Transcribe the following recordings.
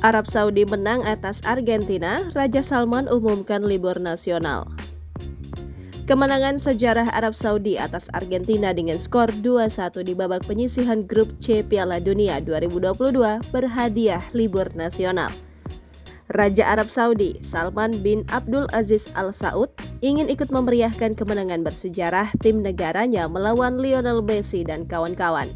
Arab Saudi menang atas Argentina, Raja Salman umumkan libur nasional. Kemenangan sejarah Arab Saudi atas Argentina dengan skor 2-1 di babak penyisihan grup C Piala Dunia 2022 berhadiah libur nasional. Raja Arab Saudi, Salman bin Abdul Aziz Al Saud, ingin ikut memeriahkan kemenangan bersejarah tim negaranya melawan Lionel Messi dan kawan-kawan.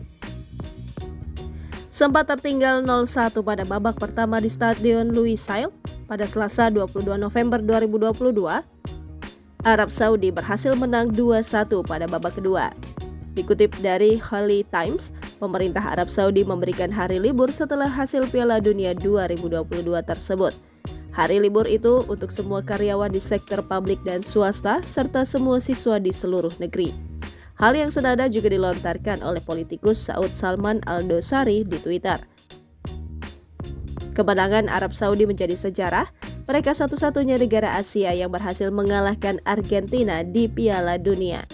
Sempat tertinggal 0-1 pada babak pertama di Stadion Lusail pada Selasa 22 November 2022, Arab Saudi berhasil menang 2-1 pada babak kedua. Dikutip dari Khali Times, pemerintah Arab Saudi memberikan hari libur setelah hasil Piala Dunia 2022 tersebut. Hari libur itu untuk semua karyawan di sektor publik dan swasta serta semua siswa di seluruh negeri. Hal yang senada juga dilontarkan oleh politikus Saud Salman Al-Dosari di Twitter. Kemenangan Arab Saudi menjadi sejarah, mereka satu-satunya negara Asia yang berhasil mengalahkan Argentina di Piala Dunia.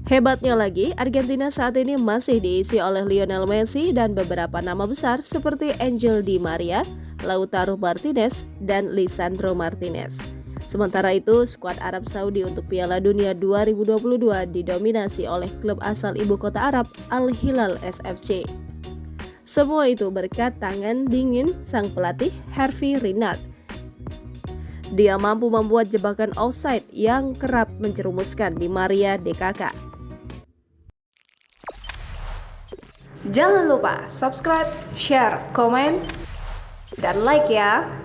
Hebatnya lagi, Argentina saat ini masih diisi oleh Lionel Messi dan beberapa nama besar seperti Angel Di Maria, Lautaro Martinez, dan Lisandro Martinez. Sementara itu, skuad Arab Saudi untuk Piala Dunia 2022 didominasi oleh klub asal ibu kota Arab, Al Hilal SFC. Semua itu berkat tangan dingin sang pelatih Hervé Renard. Dia mampu membuat jebakan offside yang kerap menjerumuskan Di Maria DKK. Jangan lupa subscribe, share, komen, dan like ya!